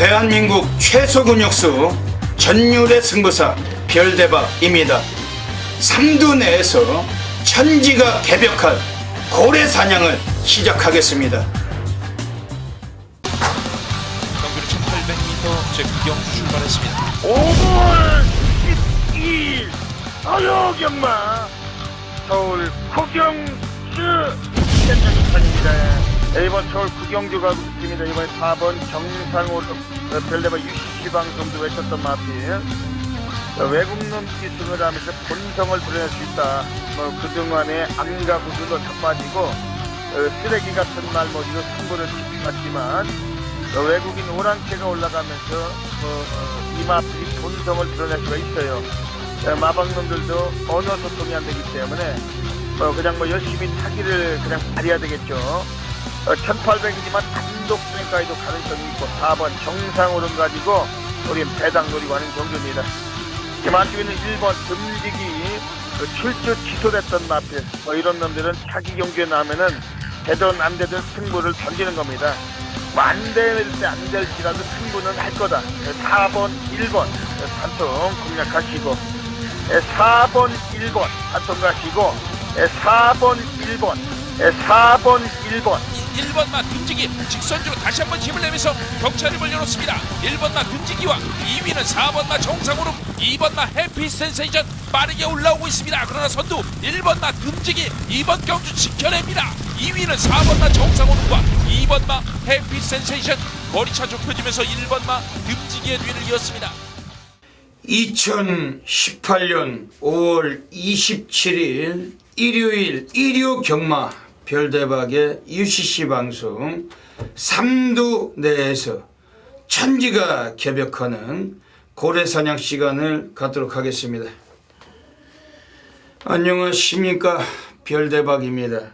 대한민국 최소 근육수 전율의 승부사 별대박입니다. 삼두 내에서 천지가 개벽한 고래 사냥을 시작하겠습니다. 경기를 1800m 제9경주 출발했습니다. 5월 12일 서요경마 서울 구경주 현장입니다. 이번 서울 구경주 가고 있습니다. 이번에 4번 정상으로 별대박 UCC 방송도 외쳤던 마필 외국 놈기 등을 하면서 본성을 드러낼 수 있다. 그동안에 안가구들로 자빠지고 쓰레기 같은 말머리로 승부를 지켰지만 외국인 오랑캐가 올라가면서 이 마필이 본성을 드러낼 수가 있어요. 마방놈들도 언어 소통이 안 되기 때문에 그냥 열심히 타기를 그냥 발휘해야 되겠죠. 1800이지만 단독 승까지도 가능성이 있고 4번 정상오름 가지고 우린 배당 노리고 하는 경주입니다. 지금 안쪽에는 1번 금지기 출주 취소됐던 마필 이런 놈들은 차기 경주에 나오면은 되든 안 되든 승부를 던지는 겁니다. 안 될 때 안 될지라도 승부는 할 거다. 4번 1번 한통 공략하시고 4번 1번 한통 가시고 4번 1번 4번 1번 1번마 금지기 직선주로 다시 한번 힘을 내면서 격차를 열어놓습니다. 1번마 금지기와 2위는 4번마 정상으로 2번마 해피 센세이션 빠르게 올라오고 있습니다. 그러나 선두 1번마 금지기 2번 경주 지켜냅니다. 2위는 4번마 정상으로과 2번마 해피 센세이션 거리차 좁혀지면서 1번마 금지기의 뒤를 이었습니다. 2018년 5월 27일 일요일 일요 경마 별대박의 UCC 방송 삼두 내에서 천지가 개벽하는 고래사냥 시간을 갖도록 하겠습니다. 안녕하십니까, 별대박입니다.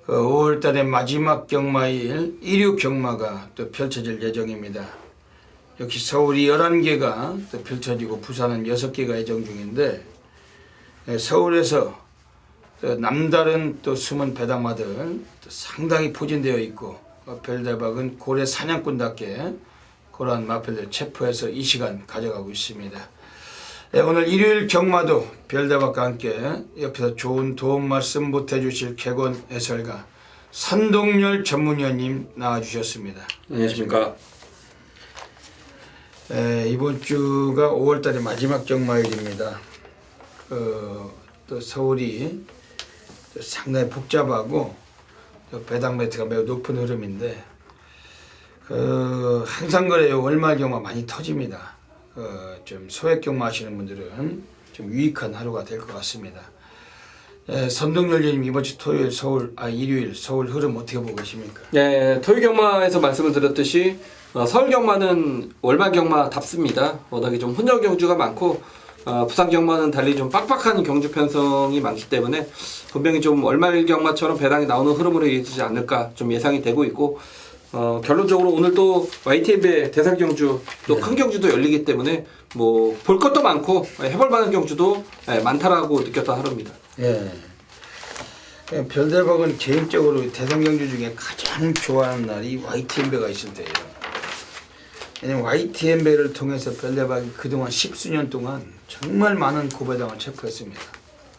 5월달의 마지막 경마일 일요 경마가 또 펼쳐질 예정입니다. 역시 서울이 11개가 또 펼쳐지고 부산은 6개가 예정 중인데 서울에서 남다른 또 숨은 배당마들 상당히 포진되어 있고 별대박은 고래 사냥꾼답게 그러한 마필들 체포해서 이 시간 가져가고 있습니다. 오늘 일요일 경마도 별대박과 함께 옆에서 좋은 도움 말씀 보태주실 개건 해설가 선동열 전문위원님 나와주셨습니다. 안녕하십니까. 이번 주가 5월달의 마지막 경마일입니다. 또 서울이 상당히 복잡하고 배당 매트가 매우 높은 흐름인데 항상 그래요. 월말 경마 많이 터집니다. 좀 소액 경마 하시는 분들은 좀 유익한 하루가 될 것 같습니다. 선동열 위원님 이번 주 토요일 일요일 서울 흐름 어떻게 보고 계십니까? 네, 토요 경마에서 말씀을 드렸듯이 서울 경마는 월말 경마답습니다. 워낙에 좀 혼혈 경주가 많고 부산 경마는 달리 좀 빡빡한 경주 편성이 많기 때문에 분명히 좀 월말 경마처럼 배당이 나오는 흐름으로 이어지지 않을까 좀 예상이 되고 있고 결론적으로 오늘 또 YTN의 대상 경주 또 큰 경주도 열리기 때문에 뭐 볼 것도 많고 해볼 만한 경주도 많다라고 느꼈던 하루입니다. 예. 별대박은 개인적으로 대상 경주 중에 가장 좋아하는 날이 YTN배가 있을 때예요. 왜냐면 YTN배를 통해서 별대박이 그동안 10수년 동안 정말 많은 고배당을 체포했습니다.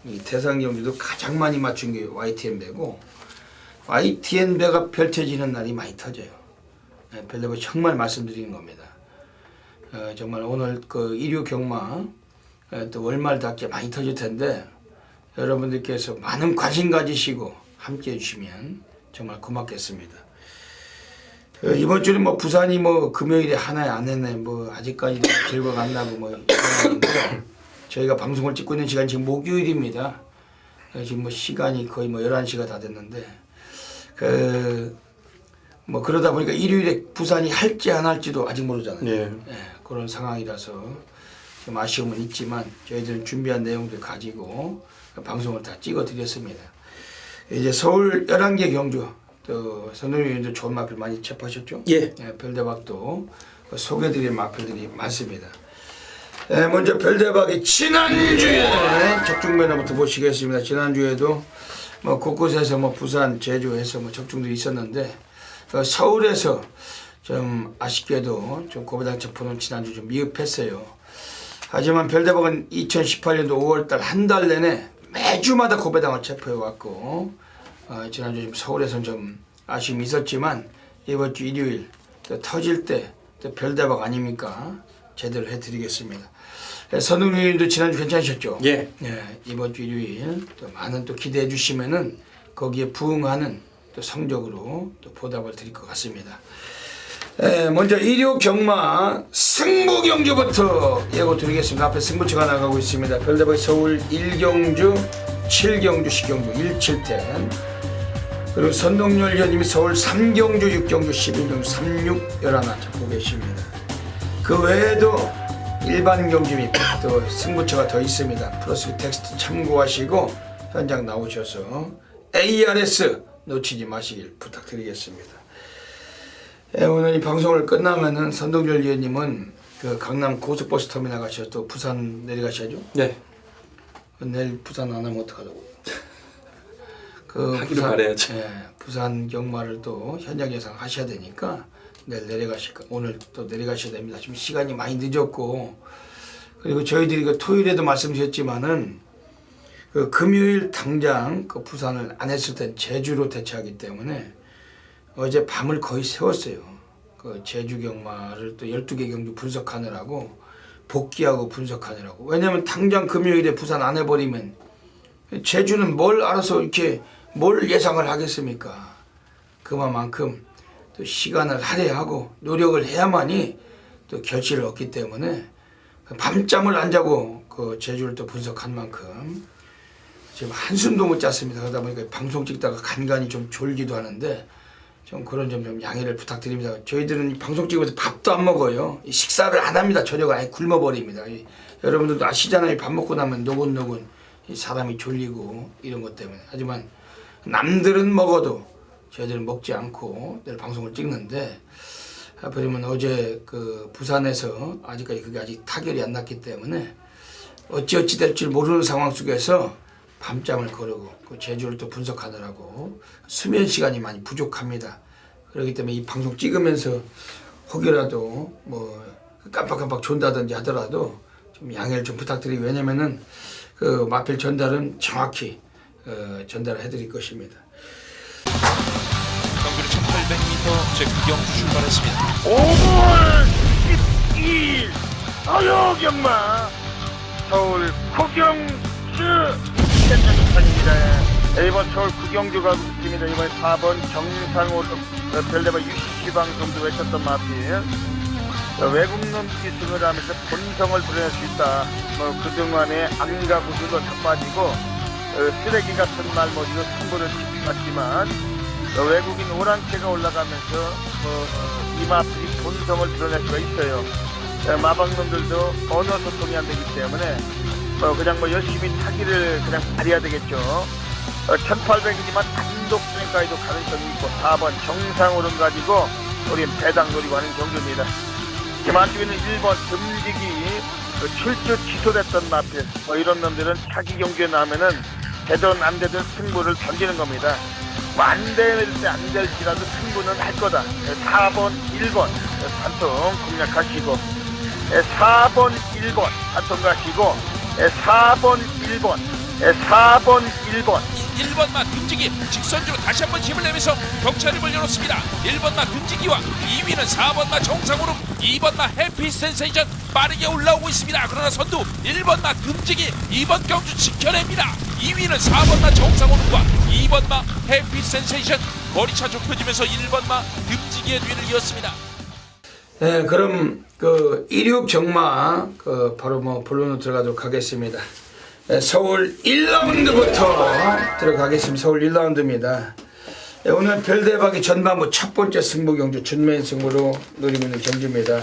이 대상 경주도 가장 많이 맞춘 게 YTN배고 YTN배가 펼쳐지는 날이 많이 터져요. 별대박 정말 말씀드리는 겁니다. 정말 오늘 그 일요 경마 또 월말답게 많이 터질 텐데 여러분들께서 많은 관심 가지시고 함께 해주시면 정말 고맙겠습니다. 이번 주는 뭐 부산이 뭐 금요일에 하나에 안 했네 뭐 아직까지도 결과가 안 나고 뭐 이러는데 저희가 방송을 찍고 있는 시간 지금 목요일입니다. 지금 뭐 시간이 거의 뭐 11시가 다 됐는데 뭐 그러다 보니까 일요일에 부산이 할지 안 할지도 아직 모르잖아요. 예. 그런 상황이라서 좀 아쉬움은 있지만 저희들은 준비한 내용들 가지고 방송을 다 찍어 드렸습니다. 이제 서울 11개 경주 또 선생님들 좋은 마필 많이 체포하셨죠? 예. 별대박도 소개드릴 마필들이 많습니다. 먼저 별대박이 지난주에 적중 매너부터 보시겠습니다. 지난주에도 뭐 곳곳에서 뭐 부산, 제주에서 뭐 적중들이 있었는데 서울에서 좀 아쉽게도 좀 고배당 체포는 지난주 좀 미흡했어요. 하지만 별대박은 2018년도 5월달 한 달 내내 매주마다 고배당을 체포해왔고 지난주 좀 서울에서는 좀 아쉬움이 있었지만 이번 주 일요일 또 터질 때 또 별대박 아닙니까? 제대로 해드리겠습니다. 선웅님도 지난주 괜찮으셨죠? 예. 이번 주 일요일 또 많은 또 기대해 주시면은 거기에 부응하는 또 성적으로 또 보답을 드릴 것 같습니다. 먼저 일요 경마 승부 경주부터 예고 드리겠습니다. 앞에 승부처가 나가고 있습니다. 별대박 서울 1경주, 7경주, 10경주, 17텐. 그리고 선동열 위원님이 서울 3경주, 6경주, 11경주, 36, 11 잡고 계십니다. 그 외에도 일반 경주 및 또 승부처가 더 있습니다. 플러스 텍스트 참고하시고 현장 나오셔서 ARS 놓치지 마시길 부탁드리겠습니다. 오늘 이 방송을 끝나면은 선동열 위원님은 그 강남 고속버스 터미널 가셔서 또 부산 내려가셔야죠. 네. 내일 부산 안 하면 어떡하려고. 그 하기를 바라야죠. 부산 경마를 또 현장 예상 하셔야 되니까 내일 내려가실까 오늘 또 내려가셔야 됩니다. 지금 시간이 많이 늦었고 그리고 저희들이 그 토요일에도 말씀드렸지만은 그 금요일 당장 그 부산을 안 했을 땐 제주로 대체하기 때문에 어제 밤을 거의 세웠어요. 그 제주 경마를 또 12개 경주 분석하느라고 복귀하고 분석하느라고. 왜냐면 당장 금요일에 부산 안 해버리면 제주는 뭘 알아서 이렇게 뭘 예상을 하겠습니까? 그만큼 또 시간을 할애하고 노력을 해야만이 또 결실을 얻기 때문에 밤잠을 안 자고 그 제주를 또 분석한 만큼 지금 한숨도 못 잤습니다. 그러다 보니까 방송 찍다가 간간히 좀 졸기도 하는데 좀 그런 점 좀 양해를 부탁드립니다. 저희들은 이 방송 찍으면서 밥도 안 먹어요. 식사를 안 합니다. 저녁을 아예 굶어버립니다. 여러분들도 아시잖아요. 밥 먹고 나면 노곤노곤 사람이 졸리고 이런 것 때문에. 하지만 남들은 먹어도 저희들은 먹지 않고 내일 방송을 찍는데 하필이면 어제 그 부산에서 아직까지 그게 아직 타결이 안 났기 때문에 어찌어찌 될지 모르는 상황 속에서 밤잠을 거르고 그 제주를 또 분석하느라고 수면 시간이 많이 부족합니다. 그렇기 때문에 이 방송 찍으면서 혹여라도 뭐 깜빡깜빡 존다든지 하더라도 좀 양해를 좀 부탁드리고 왜냐면은 그 마필 전달은 정확히 전달을 해드릴 것입니다. 경주는 1800m 제 구경주 출발했습니다. 5월 12일 아유 경마 서울 구경주 현장판입니다. 이번 서울 구경주가 있습니다. 이번에 4번 정상으로 별대박 60시방 정도 외쳤던 마필 외국놈 기승을 하면서 본성을 드러낼 수 있다. 그동안에 안가고 그거 다 빠지고 쓰레기 같은 말머리로 승부를 지켰지만 외국인 오랑캐가 올라가면서 이 마필이 본성을 드러낼 수가 있어요. 마방놈들도 언어 소통이 안 되기 때문에 그냥 열심히 타기를 그냥 발휘해야 되겠죠. 1800이지만 단독전까지도 가능성이 있고 4번 정상오름 가지고 우리 배당 노리고 하는 경주입니다. 지금 안쪽에는 1번 금직이 출주 취소됐던 마필 이런 놈들은 자기 경주에 나오면은 되든 안 되든 승부를 던지는 겁니다. 안 될 때 안 될지라도 승부는 할 거다. 4번 1번 한통 공략하시고 4번 1번 한통 가시고 4번 1번 4번 1번 1번마 금지기 직선주로 다시 한번 힘을 내면서 격차를 벌려놓습니다. 1번마 금지기와 2위는 4번마 정상으로 2번마 해피 센세이션 빠르게 올라오고 있습니다. 그러나 선두 1번마 금지기 2번 경주 지켜냅니다. 2위는 4번마 정상오름과 2번마 해피 센세이션 거리차 좁혀지면서 1번마 금지기의 뒤를 이었습니다. 네, 그럼 그 일요 경마 그 바로 본론으로 들어가도록 하겠습니다. 서울 1라운드부터 들어가겠습니다. 서울 1라운드입니다. 오늘 별대박이 전반부 첫 번째 승부 경주 준메인 승부로 노리고 있는 경주입니다.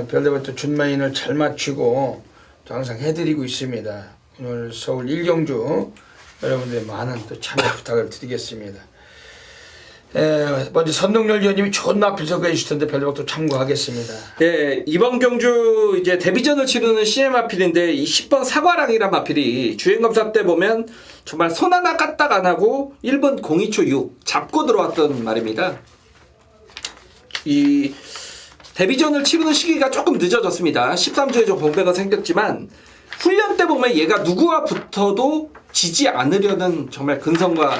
별대박 또 준메인을 잘 맞추고 또 항상 해드리고 있습니다. 오늘 서울 1경주 여러분들의 많은 또 참여 부탁을 드리겠습니다. 먼저 선동열 위원님이 좋은 마필 소개해 주실 텐데 별대박도 참고하겠습니다. 네, 이번 경주 이제 데뷔전을 치르는 CM 마필인데 이 10번 사과랑이란 마필이 주행검사 때 보면 정말 손 하나 까딱 안 하고 1번 02초 6 잡고 들어왔던 말입니다. 이 데뷔전을 치르는 시기가 조금 늦어졌습니다. 13주에 좀 공백은 생겼지만 훈련 때 보면 얘가 누구와 붙어도 지지 않으려는 정말 근성과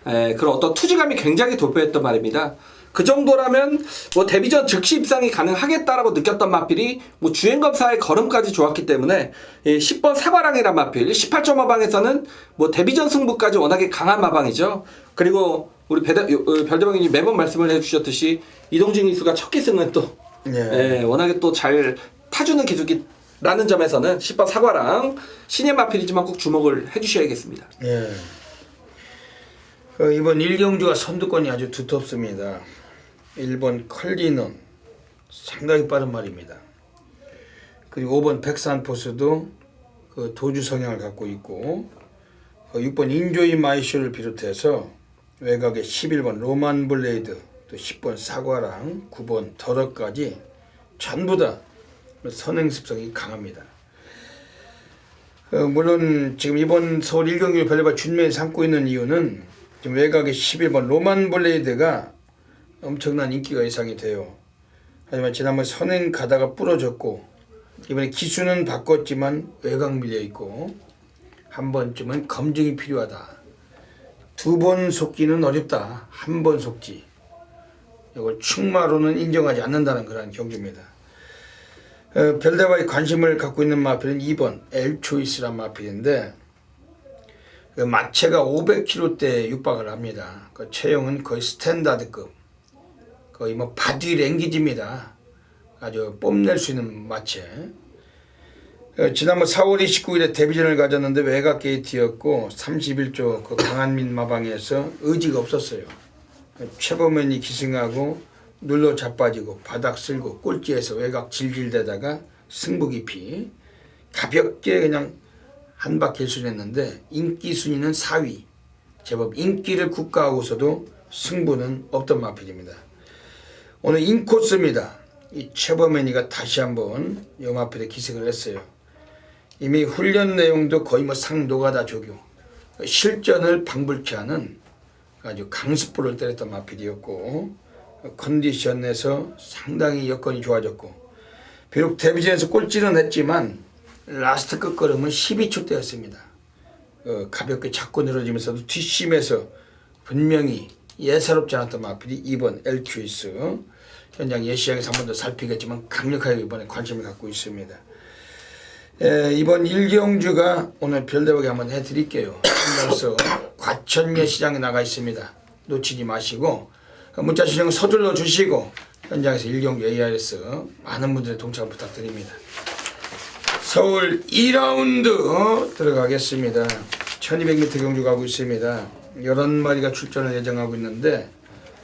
그런 어떤 투지감이 굉장히 돌변했단 말입니다. 그 정도라면 뭐 데뷔전 즉시 입상이 가능하겠다라고 느꼈던 마필이 뭐 주행검사의 걸음까지 좋았기 때문에 10번 사과랑이란 마필 18점 마방에서는 뭐 데뷔전 승부까지 워낙에 강한 마방이죠. 그리고 우리 별대방님이 매번 말씀을 해주셨듯이 이동진 기수가 첫 기승은 또 워낙에 또 잘 타주는 기수기라는 점에서는 10번 사과랑 신예 마필이지만 꼭 주목을 해주셔야겠습니다. 예. 이번 1경주가 선두권이 아주 두텁습니다. 1번 컬리넌 상당히 빠른 말입니다. 그리고 5번 백산포스도 그 도주 성향을 갖고 있고 6번 인조이 마이쇼를 비롯해서 외곽에 11번 로만 블레이드 또 10번 사과랑 9번 더럭까지 전부 다 선행습성이 강합니다. 물론 지금 이번 서울 1경주 별내발 준면에 삼고 있는 이유는 지금 외곽에 11번 로만 블레이드가 엄청난 인기가 예상이 돼요. 하지만 지난번 선행 가다가 부러졌고 이번에 기수는 바꿨지만 외곽 밀려있고 한 번쯤은 검증이 필요하다. 2번 속기는 어렵다. 한 번 속지. 이걸 충마로는 인정하지 않는다는 그런 경주입니다. 별대와의 관심을 갖고 있는 마필은 2번 엘초이스란 마필인데 그 마체가 500kg대에 육박을 합니다. 그 체형은 거의 스탠다드급, 거의 뭐 바디 랭귀지입니다. 아주 뽐낼 수 있는 마체. 지난번 4월 29일에 데뷔전을 가졌는데 외곽 게이트였고 31조 그 강한민 마방에서 의지가 없었어요. 최범현이 기승하고 눌러 자빠지고 바닥 쓸고 꼴찌에서 외곽 질질대다가 승부 깊이 가볍게 그냥 한 바퀴 순했는데 인기 순위는 4위. 제법 인기를 국가하고서도 승부는 없던 마필입니다. 오늘 인코스입니다. 이 최범현이가 다시 한번 이 마필에 기승을 했어요. 이미 훈련 내용도 거의 뭐 상노가다 조교, 실전을 방불케 하는 아주 강습부를 때렸던 마필이었고 컨디션에서 상당히 여건이 좋아졌고 비록 데뷔전에서 꼴찌는 했지만 라스트 끝걸음은 12초대였습니다. 가볍게 잡고 늘어지면서도 뒷심에서 분명히 예사롭지 않았던 마필이 2번 엘큐이스 현장 예시장에서 한 번 더 살피겠지만 강력하게 이번에 관심을 갖고 있습니다. 이번 1경주가 오늘 별대박에 한번 해드릴게요. 현장에서 과천예 시장에 나가 있습니다. 놓치지 마시고 문자 신청 서둘러 주시고 현장에서 1경주 ARS 많은 분들의 동참을 부탁드립니다. 서울 2라운드 들어가겠습니다. 1200m 경주 가고 있습니다. 11마리가 출전을 예정하고 있는데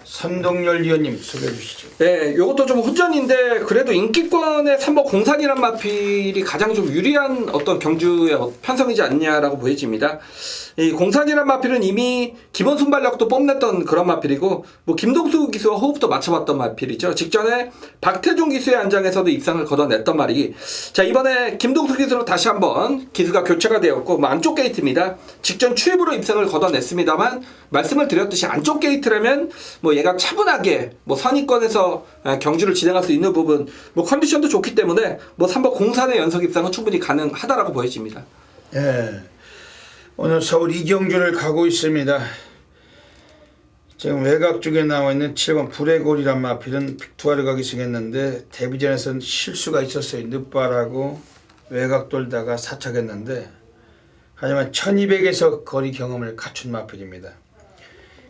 선동열 위원님 소개해 주시죠. 네, 요것도 좀 혼전인데 그래도 인기권의 3번 공산이란 마필이 가장 좀 유리한 어떤 경주의 편성이지 않냐라고 보여집니다. 이 공산이란 마필은 이미 기본 순발력도 뽐냈던 그런 마필이고 뭐 김동수 기수와 호흡도 맞춰봤던 마필이죠. 직전에 박태종 기수의 안장에서도 입상을 거둬냈던 말이 자 이번에 김동수 기수로 다시 한번 기수가 교체가 되었고 뭐 안쪽 게이트입니다. 직전 추입으로 입상을 거둬냈습니다만 말씀을 드렸듯이 안쪽 게이트라면 뭐 얘가 차분하게 뭐 선의권에서 경주를 진행할 수 있는 부분 뭐 컨디션도 좋기 때문에 뭐 3번 공산의 연속 입상은 충분히 가능하다라고 보여집니다. 예. 오늘 서울 2경주를 가고 있습니다. 지금 외곽 쪽에 나와 있는 7번 브레골이란 마필은 빅투아를 가기 승했는데 데뷔전에서는 실수가 있었어요. 늦발하고 외곽 돌다가 사착했는데 하지만 1200에서 거리 경험을 갖춘 마필입니다.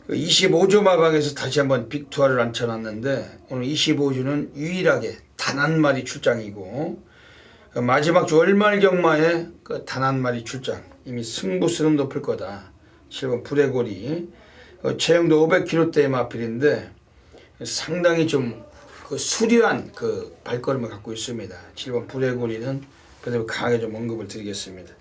25조 마방에서 다시 한번 빅투아를 앉혀놨는데 오늘 25주는 유일하게 단 한 마리 출장이고 마지막 주 월말 경마에 단 한 마리 출장 이미 승부수는 높을 거다. 7번 브레골이 체형도 500kg대의 마필인데 상당히 좀 수려한 그 발걸음을 갖고 있습니다. 7번 브레골이는 그래도 강하게 좀 언급을 드리겠습니다.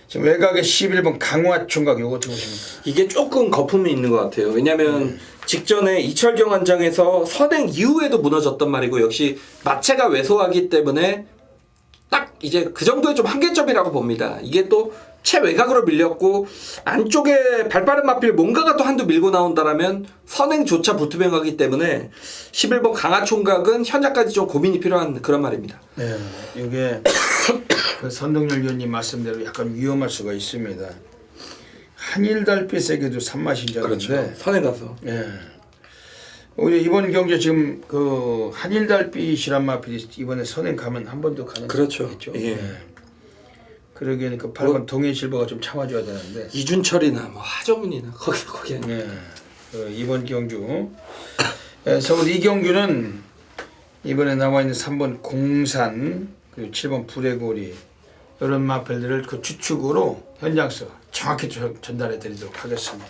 지금 외곽에 11번 강화총각 요거 어떻게 보십니까? 이게 조금 거품이 있는 것 같아요. 왜냐하면 직전에 이철경 안장에서 선행 이후에도 무너졌던 말이고 역시 마체가 왜소하기 때문에 딱 이제 그 정도의 좀 한계점이라고 봅니다. 이게 또 최외곽으로 밀렸고 안쪽에 발빠른 마필 뭔가가 또 한두 밀고 나온다라면 선행조차 불투명하기 때문에 11번 강화 총각은 현장까지 좀 고민이 필요한 그런 말입니다. 네, 이게 그 선동열 위원님 말씀대로 약간 위험할 수가 있습니다. 한일 달빛에게도 산마신자인데 그렇죠. 선행 가서. 예. 우리 이번 경기에 지금 그 한일 달빛이란 마필이 이번에 선행 가면 한 번 더 가는 그렇죠. 거겠죠. 예. 그러기에는 그 8번 동해실버가 좀 참아줘야 되는데. 이준철이나 뭐 하정훈이나 거기. 예. 이번 경주 서울 이경주는 이번에 나와 있는 3번 공산 그리고 7번 불의고리 이런 마필들을 그 추측으로 현장서 정확히 전달해 드리도록 하겠습니다.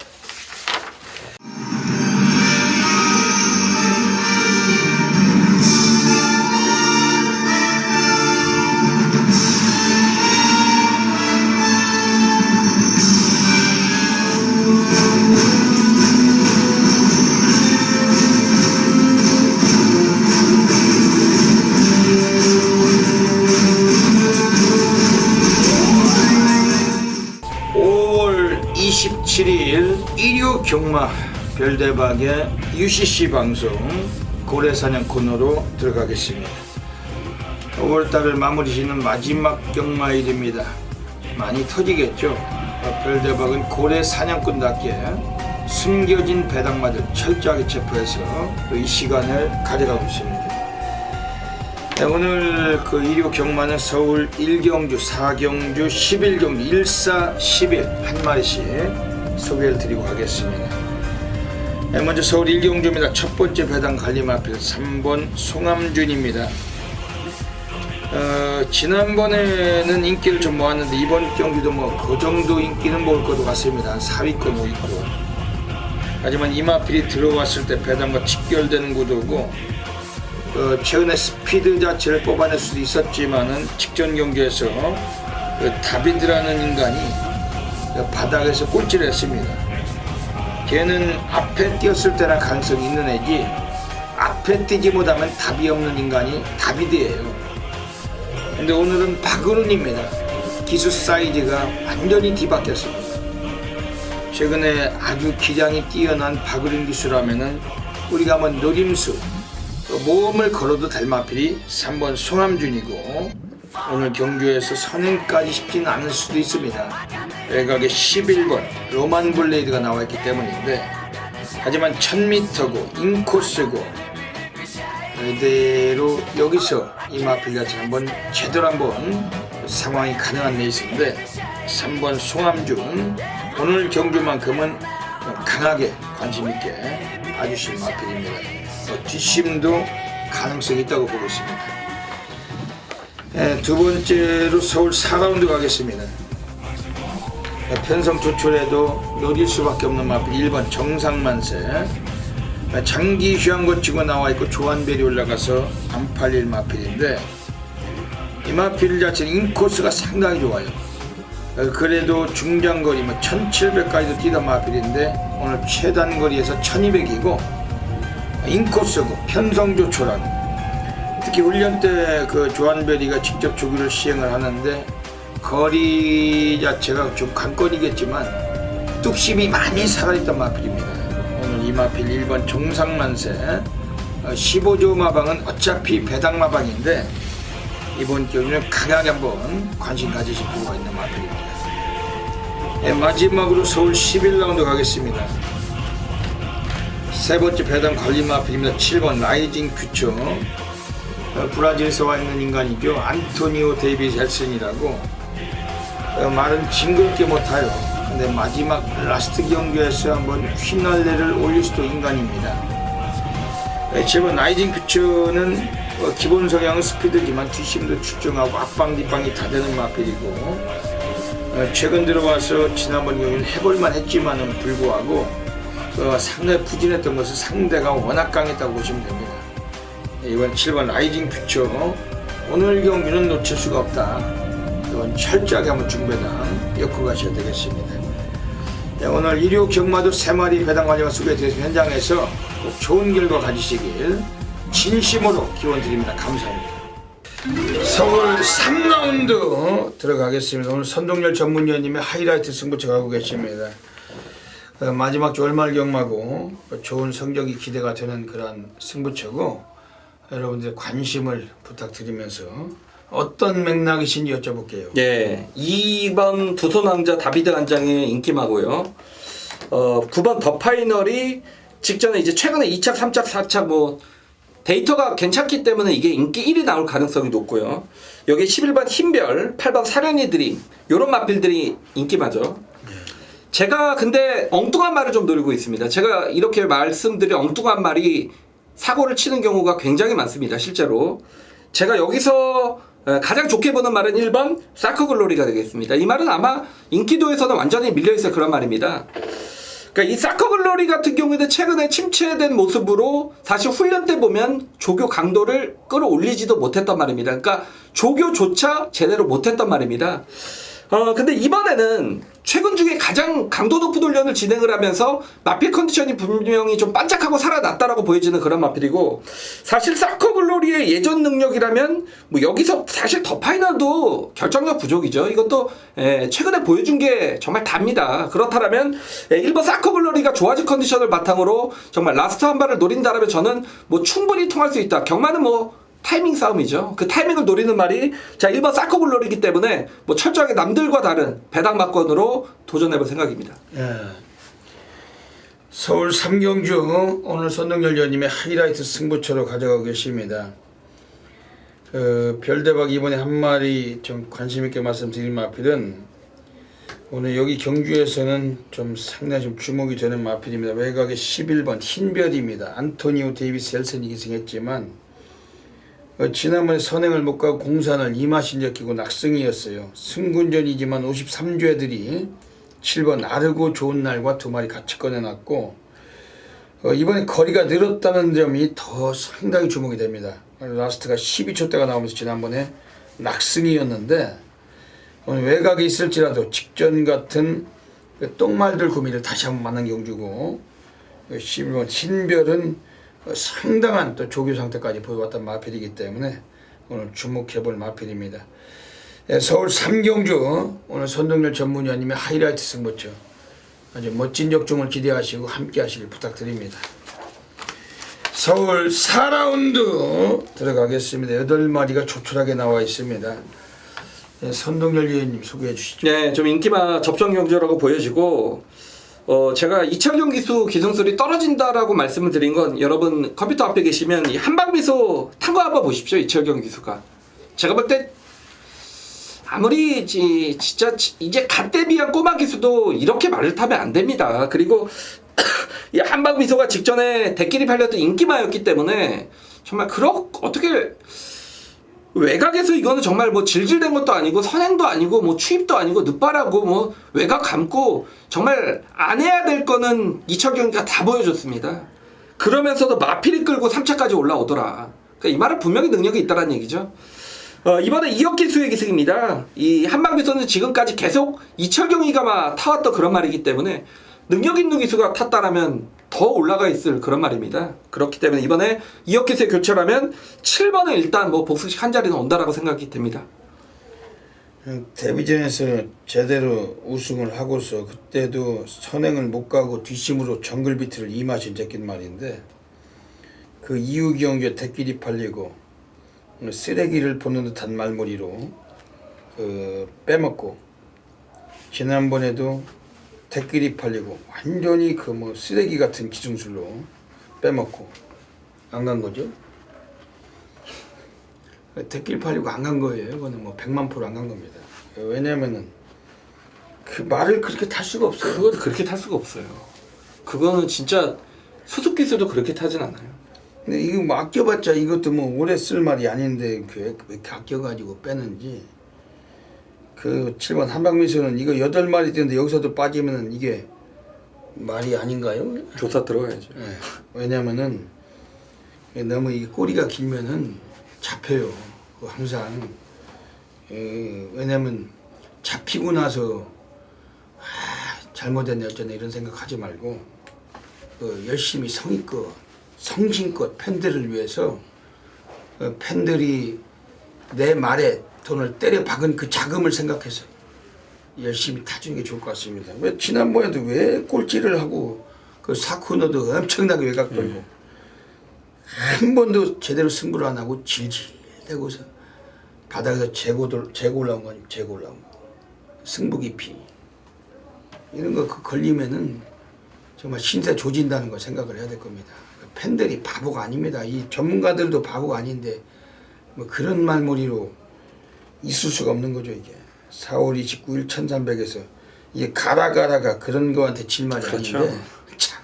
일요 경마 별대박의 UCC 방송 고래사냥 코너로 들어가겠습니다. 5월달을 마무리 짓는 마지막 경마일입니다. 많이 터지겠죠. 별대박은 고래사냥꾼답게 숨겨진 배당마들 철저하게 체포해서 이 시간을 가져가고 있습니다. 네, 오늘 그 1요 경마는 서울 1경주, 4경주, 11경주, 14, 11 한 마리씩 소개를 드리고 가겠습니다. 네, 먼저 서울 1경주입니다. 첫 번째 배당 관리마필 3번 송암준입니다. 지난번에는 인기를 좀 모았는데 이번 경기도 뭐 그 정도 인기는 모을 것도 같습니다. 4위권 5위권. 하지만 이 마필이 들어왔을 때 배당과 직결되는 구도고 최근에 스피드 자체를 뽑아낼 수도 있었지만은 직전 경기에서 다비드라는 인간이 바닥에서 꼴찌를 했습니다. 걔는 앞에 뛰었을 때나 가능성이 있는 애지 앞에 뛰지 못하면 답이 없는 인간이 다비드예요. 근데 오늘은 박으른입니다. 기수 사이즈가 완전히 뒤바뀌었습니다. 최근에 아주 기량이 뛰어난 박으른 기수라면은 우리가 한번 노림수 모험을 걸어도 될 마필이 3번 송암준이고 오늘 경주에서 선행까지 쉽지는 않을 수도 있습니다. 외곽에 11번 로만 블레이드가 나와있기 때문인데 하지만 1000m고 인코스고 이대로 여기서 이 마필같이 한번 제대로 한번 상황이 가능한 레이스인데 3번 송암준 오늘 경주만큼은 강하게 관심있게 봐주실 마필입니다. 뒷심도 가능성이 있다고 보고 있습니다. 두 번째로 서울 4라운드 가겠습니다. 편성 조촐해도 노릴 수밖에 없는 마필 1번 정상만세. 장기 휴양권 치고 나와있고 조한별이 올라가서 안 팔릴 마필인데 이 마필 자체는 인코스가 상당히 좋아요. 그래도 중장거리 1700까지도 뛰던 마필인데 오늘 최단거리에서 1200이고 인코스고 편성 조촐하고 특히 훈련 때 그 조한별이가 직접 조기를 시행을 하는데 거리 자체가 좀 관건이겠지만 뚝심이 많이 살아있던 마필입니다. 오늘 이 마필 1번 정상만세 15조 마방은 어차피 배당 마방인데 이번 경기는 강하게 한번 관심 가지실 필요가 있는 마필입니다. 네, 마지막으로 서울 11라운드 가겠습니다. 세 번째 배당 관리 마필입니다. 7번 라이징 퓨처 브라질에서 와 있는 인간이죠. 안토니오 데이비드 헬슨이라고 말은 징그럽게 못해요. 근데 마지막 라스트 경기에서 한번 휘날레를 올릴 수도 인간입니다. 7번 라이징 퓨처는 기본 성향은 스피드지만 뒷심도 출중하고 앞방 뒷방이 다 되는 마필이고 최근 들어와서 지난번 경기는 해볼만 했지만은 불구하고 상당히 부진했던 것은 상대가 워낙 강했다고 보시면 됩니다. 이번 7번 라이징 퓨처 오늘 경기는 놓칠 수가 없다. 이건 철저하게 한번 중배당 엮고 가셔야 되겠습니다. 네, 오늘 1요 경마도 3마리 배당 관리가 소개되어서 현장에서 꼭 좋은 결과 가지시길 진심으로 기원 드립니다. 감사합니다. 서울 3라운드 들어가겠습니다. 오늘 선동열 전문위원님의 하이라이트 승부처 가고 계십니다. 마지막 주 월말 경마고 좋은 성적이 기대가 되는 그런 승부처고 여러분들 관심을 부탁드리면서 어떤 맥락이신지 여쭤볼게요. 예, 2번 두손왕자 다비드 한장의 인기마고요. 9번 더 파이널이 직전에 이제 최근에 2착, 3착, 4착 뭐 데이터가 괜찮기 때문에 이게 인기 1위 나올 가능성이 높고요. 여기 11번 흰별, 8번 사려니 드림 요런 마필들이 인기마죠. 제가 근데 엉뚱한 말을 좀 노리고 있습니다. 제가 이렇게 말씀드린 엉뚱한 말이 사고를 치는 경우가 굉장히 많습니다. 실제로 제가 여기서 가장 좋게 보는 말은 1번 사커글로리가 되겠습니다. 이 말은 아마 인기도에서는 완전히 밀려있을 그런 말입니다. 그러니까 이 사커글로리 같은 경우에는 최근에 침체된 모습으로 사실 훈련 때 보면 조교 강도를 끌어올리지도 못했단 말입니다. 그러니까 조교조차 제대로 못했단 말입니다. 근데 이번에는 최근 중에 가장 강도 높은 훈련을 진행을 하면서 마필 컨디션이 분명히 좀 반짝하고 살아났다라고 보여지는 그런 마필이고, 사실 사커글로리의 예전 능력이라면 뭐 여기서 사실 더 파이널도 결정력 부족이죠. 이것도 최근에 보여준 게 정말 답니다. 그렇다면 1번 사커글로리가 좋아진 컨디션을 바탕으로 정말 라스트 한 발을 노린다라면 저는 뭐 충분히 통할 수 있다. 경마는 뭐 타이밍 싸움이죠. 그 타이밍을 노리는 말이 자 1번 사커글로리이기 때문에 뭐 철저하게 남들과 다른 배당막건으로 도전해볼 생각입니다. 예. 서울 3경주 오늘 선동열 위원님의 하이라이트 승부처로 가져가고 계십니다. 별대박 이번에 한 마리 좀 관심 있게 말씀드린 마필은 오늘 여기 경주에서는 좀 상당히 좀 주목이 되는 마필입니다. 외곽의 11번 흰별입니다. 안토니오 데이비스 헬슨이 기승했지만 지난번에 선행을 못 가고 공산을 이마신적 끼고 낙승이었어요. 승군전이지만 53주애들이 7번 아르고 좋은 날과 두 마리 같이 꺼내놨고 이번에 거리가 늘었다는 점이 더 상당히 주목이 됩니다. 라스트가 12초대가 나오면서 지난번에 낙승이었는데 오늘 외곽에 있을지라도 직전 같은 똥말들 구미를 다시 한번 만난 경주고 11번 흰별은 상당한 또 조교 상태까지 보여왔던 마필이기 때문에 오늘 주목해볼 마필입니다. 서울 3경주 오늘 선동열 전문위원님의 하이라이트 승부처 아주 멋진 역종을 기대하시고 함께 하시길 부탁드립니다. 서울 4라운드 들어가겠습니다. 8마리가 조촐하게 나와 있습니다. 선동열 위원님 소개해 주시죠. 네, 좀 인기마 접종 경주라고 보여지고 제가 이철경 기수 기승술이 떨어진다라고 말씀을 드린 건 여러분 컴퓨터 앞에 계시면 이 한방미소 탄 거 한번 보십시오. 이철경 기수가 제가 볼 때 아무리 진짜 이제 갓 데뷔한 꼬마 기수도 이렇게 말을 타면 안 됩니다. 그리고 이 한방미소가 직전에 대끼리 팔렸던 인기마였기 때문에 정말 어떻게 외곽에서 이거는 정말 뭐 질질된 것도 아니고 선행도 아니고 뭐 추입도 아니고 늦바라고 뭐 외곽 감고 정말 안 해야 될 거는 이철경기가 다 보여줬습니다. 그러면서도 마필이 끌고 3차까지 올라오더라. 그러니까 이 말은 분명히 능력이 있다는 얘기죠. 이번에 이혁기 수의 기승입니다. 이 한방비서는 지금까지 계속 이철경이가 타왔던 그런 말이기 때문에 능력 있는 기수가 탔다라면 더 올라가 있을 그런 말입니다. 그렇기 때문에 이번에 이혁기수에 교체하면 7번은 일단 뭐 복수식 한 자리는 온다라고 생각이 됩니다. 데뷔전에서 제대로 우승을 하고서 그때도 선행을 못 가고 뒷심으로 정글비트를 이마신 제낀 말인데 그 이후 경기에 대끼리 팔리고 쓰레기를 보는 듯한 말머리로 빼먹고 지난번에도 대끼리 팔리고 완전히 그 뭐 쓰레기 같은 기승술로 빼먹고 안 간 거죠. 대끼리 팔리고 안 간 거예요. 이거는 뭐 100만% 안 간 겁니다. 왜냐면은 그 말을 그렇게 탈 수가 없어요. 그건 그렇게 탈 수가 없어요. 그거는 진짜 수습 기술도 그렇게 타진 않아요. 근데 이거 뭐 아껴봤자 이것도 뭐 오래 쓸 말이 아닌데 왜 이렇게 아껴가지고 빼는지. 그 7번 한방미소는 이거 8마리 뛰는데 여기서도 빠지면은 이게 말이 아닌가요? 조사 들어가야죠. 네. 왜냐면은 너무 이 꼬리가 길면은 잡혀요. 항상. 왜냐면 잡히고 나서 잘못했네 어쩌네 이런 생각하지 말고 열심히 성의껏 성심껏 팬들을 위해서 팬들이 내 말에 돈을 때려 박은 그 자금을 생각해서 열심히 타주는 게 좋을 것 같습니다. 왜 지난번에도 왜 꼴찌를 하고 그 사쿠너도 엄청나게 외곽 벌고 한 번도 제대로 승부를 안 하고 질질대고서 바닥에서 재고 올라온 거 아니고 재고 올라온 거. 승부 깊이 이런 거 걸리면은 정말 신세 조진다는 거 생각을 해야 될 겁니다. 팬들이 바보가 아닙니다. 이 전문가들도 바보가 아닌데 뭐 그런 말머리로 있을 수가 없는 거죠. 이게 4월 29일 1300에서 이게 가라가 그런 거한테 질 말이 그렇죠. 아닌데 참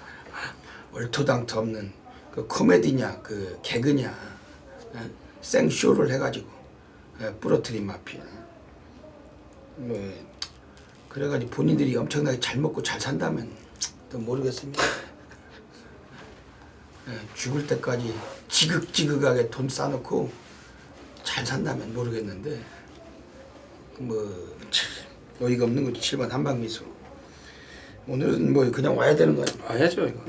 얼토당토 없는 그 코미디냐 그 개그냐 생쇼를 해가지고 부러뜨린 마피아. 그래가지고 본인들이 엄청나게 잘 먹고 잘 산다면 또 모르겠습니다. 죽을 때까지 지극지극하게 돈 싸놓고 잘 산다면 모르겠는데 참 어이가 없는 거지. 7번 한방미소. 오늘은 뭐 그냥 와야 되는 거야. 와야죠 이거.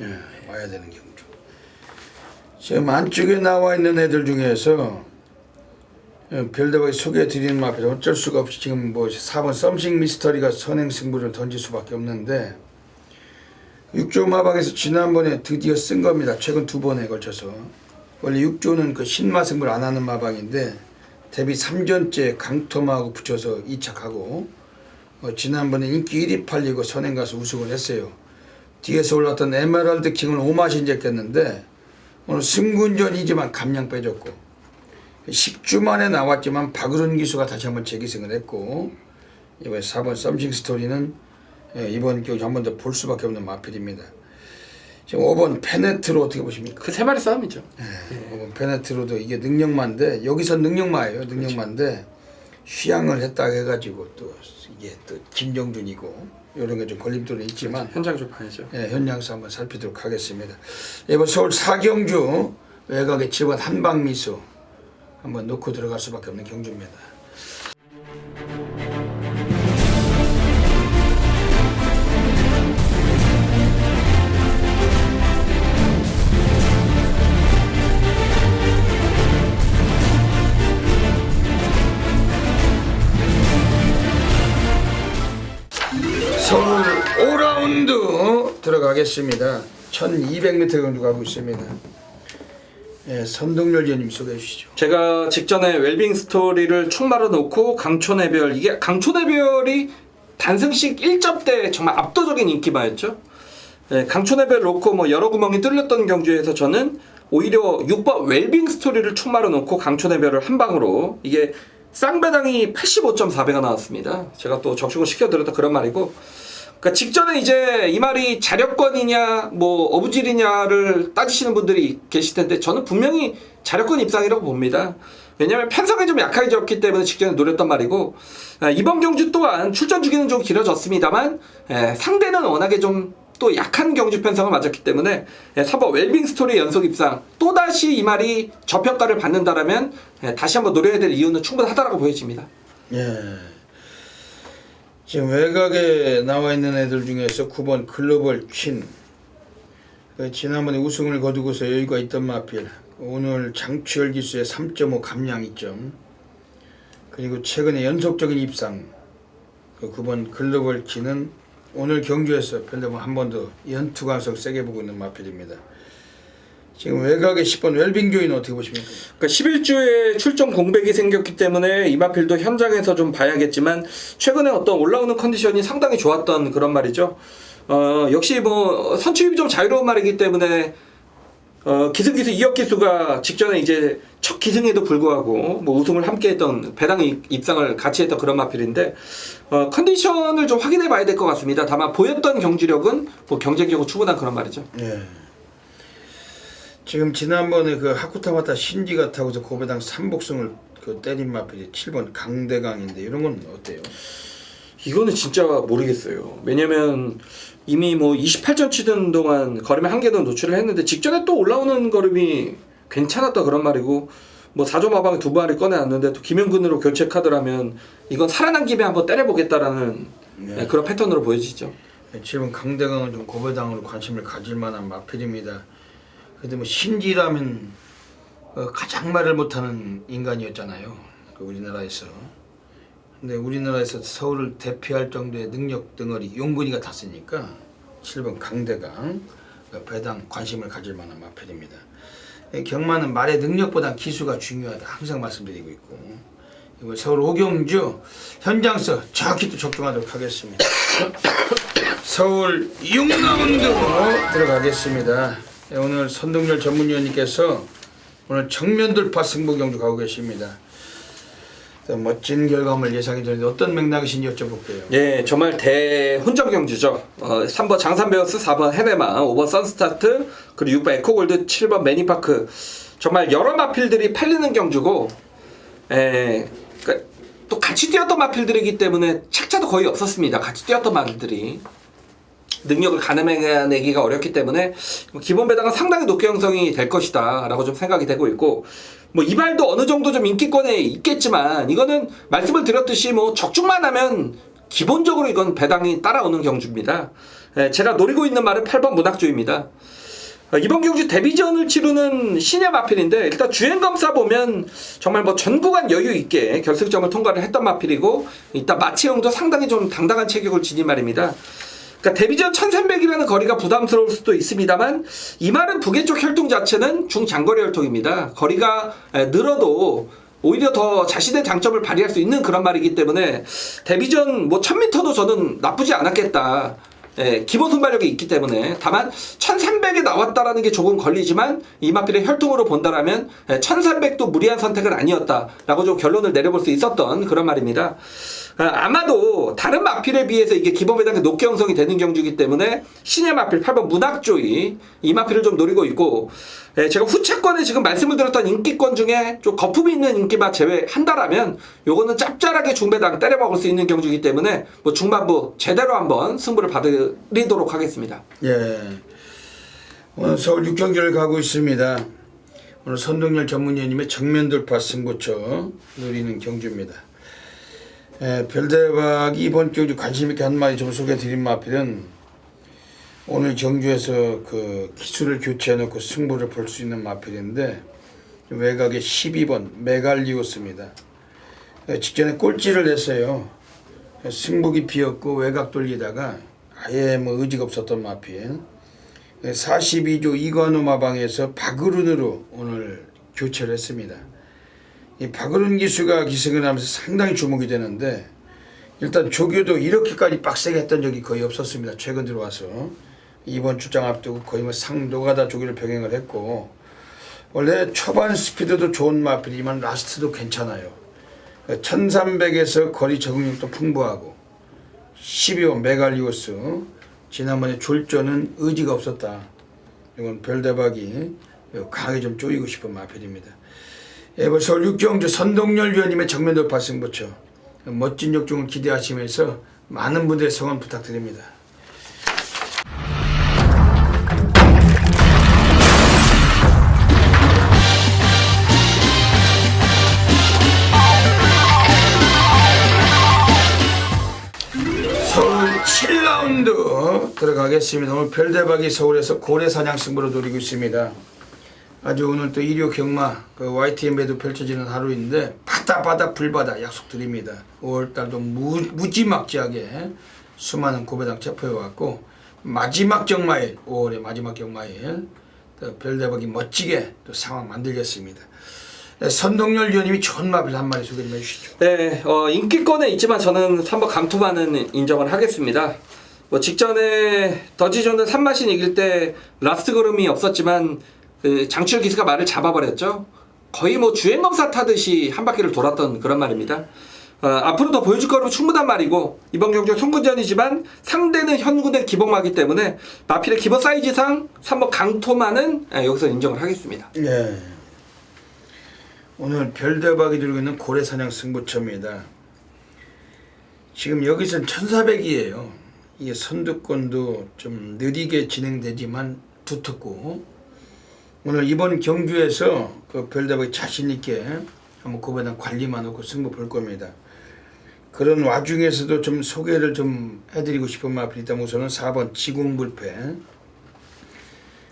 와야 되는 경주. 지금 안쪽에 나와 있는 애들 중에서 별다방에 소개해드리는 앞에서 어쩔 수가 없이 지금 뭐 4번 썸씽 미스터리가 선행승부를 던질 수밖에 없는데 6조 마방에서 지난번에 드디어 쓴 겁니다. 최근 2번에 걸쳐서. 원래 6조는 그 신마승부를 안 하는 마방인데 데뷔 3전째 강토마하고 붙여서 2착하고 지난번에 인기 1위 팔리고 선행가서 우승을 했어요. 뒤에서 올랐던 에메랄드 킹을 오마신제했는데 오늘 승군전이지만 감량 빼줬고 10주 만에 나왔지만 박으른 기수가 다시 한번 재기승을 했고 이번에 4번 썸씽 스토리는 이번 경기 한 번 더 볼 수밖에 없는 마필입니다. 지금 5번 페네트로 어떻게 보십니까? 그 세 마리 싸움이죠. 5번 페네트로도 이게 능력마인데 여기서 능력마예요. 능력마인데 휘양을 했다 해가지고 또 이게 또 김정준이고 이런 게 좀 걸림돌은 있지만 현장 좀 봐야죠. 현장에서 한번 살피도록 하겠습니다. 이번 서울 사경주 외곽의 7번 한방미소 한번 놓고 들어갈 수밖에 없는 경주입니다. 서울 5라운드 들어가겠습니다. 1200m 경주 가고 있습니다. 선동열 위원님 소개해 주시죠. 제가 직전에 웰빙 스토리를 축 말아놓고 강촌의 별, 이게 강촌의 별이 단승식 1점 정말 압도적인 인기마였죠. 강촌의 별 놓고 뭐 여러 구멍이 뚫렸던 경주에서 저는 오히려 6번 웰빙 스토리를 축 말아놓고 강촌의 별을 한 방으로, 이게 쌍배당이 85.4배가 나왔습니다. 제가 또 적중을 시켜드렸다 그런 말이고, 그러니까 직전에 이제 이 말이 자력권이냐 뭐 어부질이냐를 따지시는 분들이 계실 텐데 저는 분명히 자력권 입상이라고 봅니다. 왜냐하면 편성이 좀 약하게 졌기 때문에 직전에 노렸단 말이고, 이번 경주 또한 출전 주기는 좀 길어졌습니다만 상대는 워낙에 좀 또 약한 경주 편성을 맞았기 때문에 3번 웰빙 스토리 연속 입상, 또다시 이 말이 저평가를 받는다라면 다시 한번 노려야 될 이유는 충분하다라고 보여집니다. 지금 외곽에 나와 있는 애들 중에서 9번 글로벌 퀸, 지난번에 우승을 거두고서 여유가 있던 마필, 오늘 장추열 기수의 3.5 감량 2점, 그리고 최근에 연속적인 입상 9번 글로벌 퀸은 오늘 경주에서 별로 한 번 더 연투 가능성 세게 보고 있는 마필입니다. 지금 외곽에 10번 웰빙 조이는 어떻게 보십니까? 그러니까 11주에 출전 공백이 생겼기 때문에 이마필도 현장에서 좀 봐야겠지만 최근에 어떤 올라오는 컨디션이 상당히 좋았던 그런 말이죠. 역시 뭐 선취입이 좀 자유로운 말이기 때문에 기승기수 이혁기수가 직전에 이제 첫 기승에도 불구하고 뭐 우승을 함께했던 배당 입상을 같이 했던 그런 마필인데 컨디션을 좀 확인해 봐야 될 것 같습니다. 다만 보였던 경주력은 뭐 경쟁력은 충분한 그런 말이죠. 지금 지난번에 그 하쿠타마타 신지가 타고서 고배당 3복승을 때린 마필이 7번 강대강인데 이런 건 어때요? 이거는 진짜 모르겠어요. 왜냐면 이미 뭐 28점 치던 동안 걸음에 한 개는 노출을 했는데 직전에 또 올라오는 걸음이 괜찮았다 그런 말이고, 뭐 4조 마방에 2마리 꺼내놨는데 또 김영근으로 교체 카드라면 이건 살아난 김에 한번 때려보겠다라는 그런 패턴으로 보여지죠. 7번 강대강은 좀 고배당으로 관심을 가질 만한 마필입니다. 근데 뭐 신지라면 가장 말을 못하는 인간이었잖아요. 그 우리나라에서. 근데 우리나라에서 서울을 대표할 정도의 능력 덩어리 용근이가 탔으니까 7번 강대강 그 배당 관심을 가질 만한 마필입니다. 경마는 말의 능력보다 기수가 중요하다 항상 말씀드리고 있고, 이번 서울 오경주 현장서 정확히 또 적중하도록 하겠습니다. 서울 6라운드 들어가겠습니다. 오늘 선동열 전문위원님께서 오늘 정면 돌파 승부 경주 가고 계십니다. 멋진 결과물 예상이 되는데 어떤 맥락이신지 여쭤볼게요. 예, 정말 대훈정 경주죠. 3번 장산베어스, 4번 헤네마, 5번 선스타트, 그리고 6번 에코골드, 7번 매니파크. 정말 여러 마필들이 팔리는 경주고, 그러니까 또 같이 뛰었던 마필들이기 때문에 착자도 거의 없었습니다. 같이 뛰었던 마필들이. 능력을 가늠해내기가 어렵기 때문에 기본 배당은 상당히 높게 형성이 될 것이다 라고 좀 생각이 되고 있고, 뭐 이발도 어느 정도 좀 인기권에 있겠지만 이거는 말씀을 드렸듯이 뭐 적중만 하면 기본적으로 이건 배당이 따라오는 경주입니다. 제가 노리고 있는 말은 8번 문학조입니다. 이번 경주 데뷔전을 치르는 신의 마필인데, 일단 주행검사 보면 정말 뭐 전 구간 여유 있게 결승점을 통과를 했던 마필이고, 일단 마체형도 상당히 좀 당당한 체격을 지닌 말입니다. 그러니까 데뷔전 1300이라는 거리가 부담스러울 수도 있습니다만, 이 말은 북의 쪽 혈통 자체는 중장거리 혈통입니다. 거리가 늘어도 오히려 더 자신의 장점을 발휘할 수 있는 그런 말이기 때문에 데뷔전 뭐 1000m도 저는 나쁘지 않았겠다. 기본 순발력이 있기 때문에. 다만 1300에 나왔다라는 게 조금 걸리지만 이 마필의 혈통으로 본다라면 1300도 무리한 선택은 아니었다라고 좀 결론을 내려볼 수 있었던 그런 말입니다. 아마도 다른 마필에 비해서 이게 기본 배당이 높게 형성이 되는 경주이기 때문에 신의 마필 8번 문학조이 이 마필을 좀 노리고 있고, 제가 후차권에 지금 말씀을 드렸던 인기권 중에 좀 거품이 있는 인기만 제외한다라면 요거는 짭짤하게 중배당 때려 먹을 수 있는 경주이기 때문에 뭐 중반부 제대로 한번 승부를 받으리도록 하겠습니다. 예, 오늘 서울 6경주를 가고 있습니다. 오늘 선동열 전문위원님의 정면 돌파 승부처 노리는 경주입니다. 별대박이 이번 경주 관심있게 한 마디 좀 소개해드린 마필은 오늘 경주에서 그 기수를 교체해놓고 승부를 볼 수 있는 마필인데, 외곽에 12번 메갈리오스입니다. 직전에 꼴찌를 했어요. 승부기 비었고 외곽 돌리다가 아예 뭐 의지가 없었던 마필. 42조 이관우 마방에서 박으룬으로 오늘 교체를 했습니다. 이 박으룬 기수가 기승을 하면서 상당히 주목이 되는데, 일단 조교도 이렇게까지 빡세게 했던 적이 거의 없었습니다. 최근 들어와서. 이번 출장 앞두고 거의 뭐 상노가다 조교를 병행을 했고, 원래 초반 스피드도 좋은 마필이지만 라스트도 괜찮아요. 1300에서 거리 적응력도 풍부하고, 12번 메갈리오스 지난번에 졸전은 의지가 없었다. 이건 별대박이 강하게 좀 쪼이고 싶은 마필입니다. 서울 6경주 선동열 위원님의 정면 돌파 승부처 멋진 역중을 기대하시면서 많은 분들의 성원 부탁드립니다. 서울 7라운드 들어가겠습니다. 오늘 별대박이 서울에서 고래사냥 승부로 노리고 있습니다. 아주 오늘 또 일요 경마 그 YTM에도 펼쳐지는 하루인데, 바다 불바다 약속드립니다. 5월달도 무지막지하게 수많은 고배당 체포해왔고, 마지막 경마일 5월의 마지막 경마일 또 별대박이 멋지게 또 상황 만들겠습니다. 선동열 위원님이 좋은 마필 한 마리 소개 좀 해주시죠. 네, 인기권에 있지만 저는 3번 감투만은 인정을 하겠습니다. 뭐 직전에 더지존은 3마신 이길 때 라스트 걸음이 없었지만 그 장출 기수가 말을 잡아버렸죠. 거의 뭐 주행검사 타듯이 한 바퀴를 돌았던 그런 말입니다. 앞으로 더 보여줄 거라면 충분한 말이고, 이번 경주 송군전이지만 상대는 현군의 기복마기 때문에 마필의 기본 사이즈상 3번 강토만은 여기서 인정을 하겠습니다. 네. 오늘 별대박이 들고 있는 고래사냥 승부처입니다. 지금 여기선 1400이에요. 이게 선두권도 좀 느리게 진행되지만 두텁고, 오늘 이번 경주에서 그 별대박이 자신있게 한번 고배당 관리만 하고 승부 볼 겁니다. 그런 와중에서도 좀 소개를 좀 해드리고 싶은 마필이 있다면 우선은 4번 지공불패.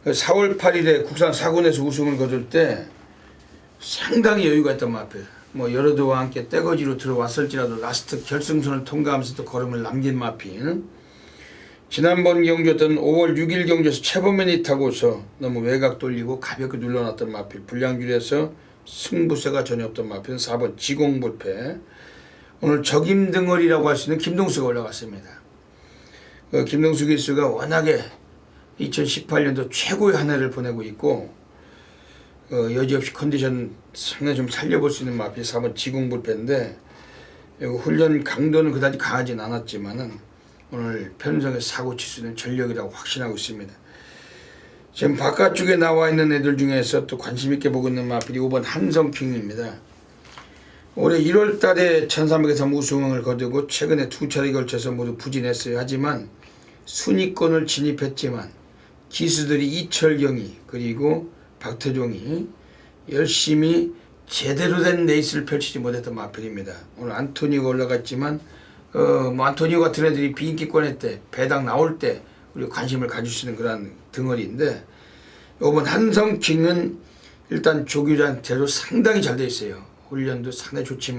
4월 8일에 국산 4군에서 우승을 거둘 때 상당히 여유가 있던 마필. 뭐 여러도와 함께 떼거지로 들어왔을지라도 라스트 결승선을 통과하면서도 걸음을 남긴 마필. 지난번 경주였던 5월 6일 경주에서 최범현이 타고서 너무 외곽 돌리고 가볍게 눌러놨던 마필. 불량줄에서 승부세가 전혀 없던 마필은 4번 지공불패. 오늘 적임등어리라고 할 수 있는 김동수가 올라갔습니다. 김동수 기수가 워낙에 2018년도 최고의 한 해를 보내고 있고 여지없이 컨디션 상당히 좀 살려볼 수 있는 마필 4번 지공불패인데 훈련 강도는 그다지 강하진 않았지만은 오늘 편성에 사고 칠 수 있는 전력이라고 확신하고 있습니다. 지금 바깥쪽에 나와 있는 애들 중에서 또 관심 있게 보고 있는 마필이 5번 한성킹입니다. 올해 1월 달에 1300에서 우승을 거두고 최근에 두 차례에 걸쳐서 모두 부진했어요. 하지만 순위권을 진입했지만 기수들이 이철경이 그리고 박태종이 열심히 제대로 된 레이스를 펼치지 못했던 마필입니다. 오늘 안토니오가 올라갔지만 뭐 안토니오 같은 애들이 비인기권에 때 배당 나올 때 우리 관심을 가질 수 있는 그런 덩어리인데 이번 한성킹은 일단 조규장대로 상당히 잘 돼 있어요. 훈련도 상당히 좋지만